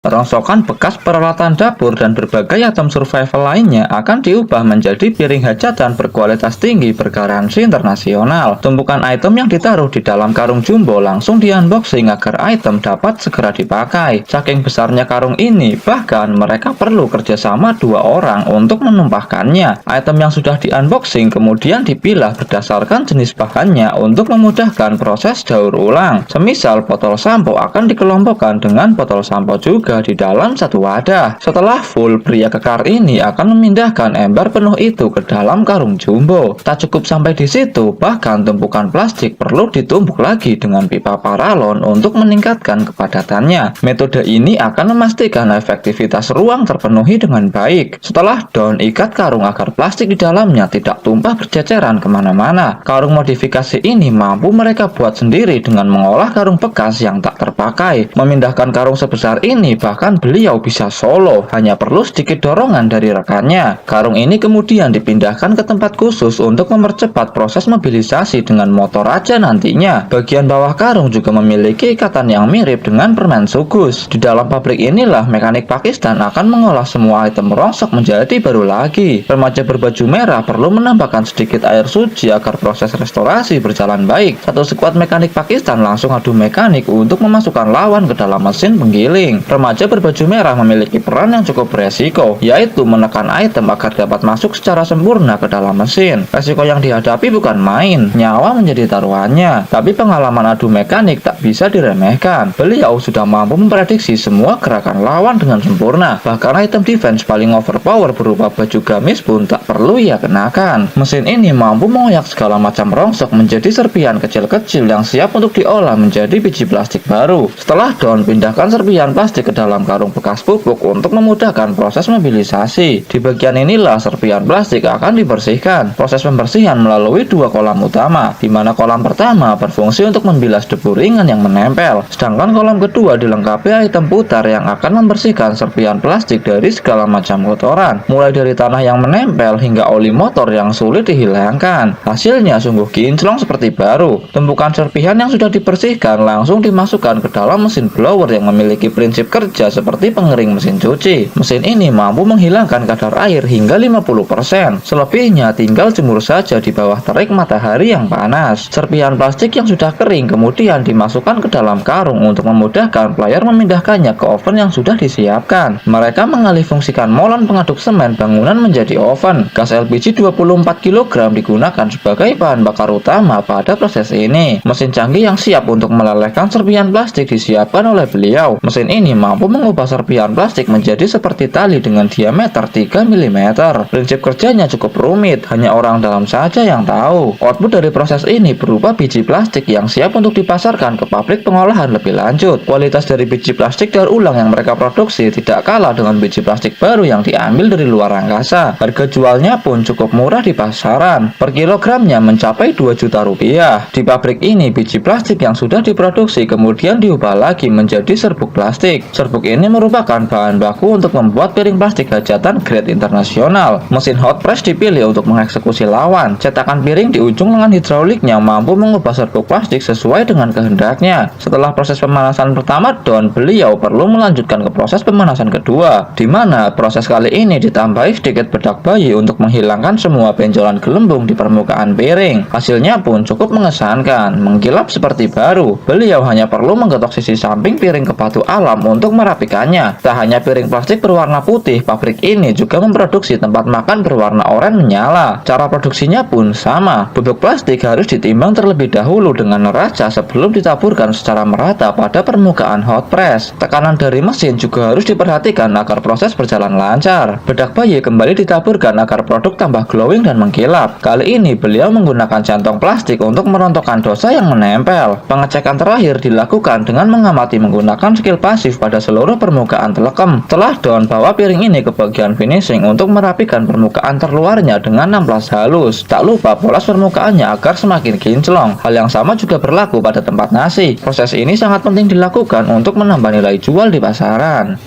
Rongsokan bekas peralatan dapur dan berbagai item survival lainnya akan diubah menjadi piring hajatan berkualitas tinggi bergaransi internasional. Tumpukan item yang ditaruh di dalam karung jumbo langsung di-unboxing agar item dapat segera dipakai. Saking besarnya karung ini, bahkan mereka perlu kerjasama 2 orang untuk menumpahkannya. Item yang sudah di-unboxing kemudian dipilah berdasarkan jenis bahannya untuk memudahkan proses daur ulang. Semisal botol sampo akan dikelompokkan dengan botol sampo juga di dalam satu wadah. Setelah full, pria kekar ini akan memindahkan ember penuh itu ke dalam karung jumbo. Tak cukup sampai di situ, bahkan tumpukan plastik perlu ditumpuk lagi dengan pipa paralon untuk meningkatkan kepadatannya. Metode ini akan memastikan efektivitas ruang terpenuhi dengan baik. Setelah down, ikat karung agar plastik di dalamnya tidak tumpah berceceran kemana-mana. Karung modifikasi ini mampu mereka buat sendiri dengan mengolah karung bekas yang tak terpakai. Memindahkan karung sebesar ini bahkan beliau bisa solo, hanya perlu sedikit dorongan dari rekannya. Karung ini kemudian dipindahkan ke tempat khusus untuk mempercepat proses mobilisasi dengan motor aja nantinya. Bagian bawah karung juga memiliki ikatan yang mirip dengan permen sugus. Di dalam pabrik inilah mekanik Pakistan akan mengolah semua item rongsok menjadi baru lagi. Remaja berbaju merah perlu menambahkan sedikit air suci agar proses restorasi berjalan baik. Satu skuad mekanik Pakistan langsung adu mekanik untuk memasukkan lawan ke dalam mesin penggiling. Remaja berbaju merah memiliki peran yang cukup beresiko, yaitu menekan item agar dapat masuk secara sempurna ke dalam mesin. Resiko yang dihadapi bukan main, nyawa menjadi taruhannya. Tapi pengalaman adu mekanik tak bisa diremehkan. Beliau sudah mampu memprediksi semua gerakan lawan dengan sempurna. Bahkan item defense paling overpower berupa baju gamis pun tak perlu ia kenakan. Mesin ini mampu mengoyak segala macam rongsok menjadi serpihan kecil-kecil yang siap untuk diolah menjadi biji plastik baru. Setelah down, pindahkan serpihan plastik ke dalam karung bekas pupuk untuk memudahkan proses mobilisasi. Di bagian inilah serpihan plastik akan dibersihkan. Proses pembersihan melalui 2 kolam utama, di mana kolam pertama berfungsi untuk membilas debu ringan yang menempel, sedangkan kolam kedua dilengkapi item putar yang akan membersihkan serpihan plastik dari segala macam kotoran, mulai dari tanah yang menempel hingga oli motor yang sulit dihilangkan. Hasilnya sungguh kinclong seperti baru. Tumpukan serpihan yang sudah dibersihkan langsung dimasukkan ke dalam mesin blower yang memiliki prinsip kerja seperti pengering mesin cuci. Mesin ini mampu menghilangkan kadar air hingga 50%. Selebihnya tinggal jemur saja di bawah terik matahari yang panas. Serpihan plastik yang sudah kering kemudian dimasukkan ke dalam karung untuk memudahkan player memindahkannya ke oven yang sudah disiapkan. Mereka mengalihfungsikan molen pengaduk semen bangunan menjadi oven. Gas LPG 24 kg digunakan sebagai bahan bakar utama pada proses ini. Mesin canggih yang siap untuk melelehkan serpihan plastik disiapkan oleh beliau. Mesin ini mampu mengubah serpihan plastik menjadi seperti tali dengan diameter 3 mm. Prinsip kerjanya cukup rumit, hanya orang dalam saja yang tahu. Output dari proses ini berupa biji plastik yang siap untuk dipasarkan ke pabrik pengolahan lebih lanjut. Kualitas dari biji plastik daur ulang yang mereka produksi tidak kalah dengan biji plastik baru yang diambil dari luar angkasa. Harga jualnya pun cukup murah di pasaran, per kilogramnya mencapai 2 juta rupiah. Di pabrik ini biji plastik yang sudah diproduksi kemudian diubah lagi menjadi serbuk plastik. Serbuk ini merupakan bahan baku untuk membuat piring plastik hajatan grade internasional. Mesin hot press dipilih untuk mengeksekusi lawan. Cetakan piring di ujung lengan hidrauliknya mampu mengubah serbuk plastik sesuai dengan kehendaknya. Setelah proses pemanasan pertama down, beliau perlu melanjutkan ke proses pemanasan kedua, di mana proses kali ini ditambahi sedikit bedak bayi untuk menghilangkan semua benjolan gelembung di permukaan piring. Hasilnya pun cukup mengesankan, mengkilap seperti baru. Beliau hanya perlu menggetok sisi samping piring ke batu alam untuk merapikannya. Tak hanya piring plastik berwarna putih, pabrik ini juga memproduksi tempat makan berwarna oranye menyala. Cara produksinya pun sama. Bubuk plastik harus ditimbang terlebih dahulu dengan neraca sebelum ditaburkan secara merata pada permukaan hot press. Tekanan dari mesin juga harus diperhatikan agar proses berjalan lancar. Bedak bayi kembali ditaburkan agar produk tambah glowing dan mengkilap. Kali ini beliau menggunakan kantong plastik untuk merontokkan dosa yang menempel. Pengecekan terakhir dilakukan dengan mengamati menggunakan skill pasif pada seluruh permukaan telekem. Setelah down, bawa piring ini ke bagian finishing untuk merapikan permukaan terluarnya dengan amplas halus. Tak lupa poles permukaannya agar semakin kinclong. Hal yang sama juga berlaku pada tempat nasi. Proses ini sangat penting dilakukan untuk menambah nilai jual di pasaran.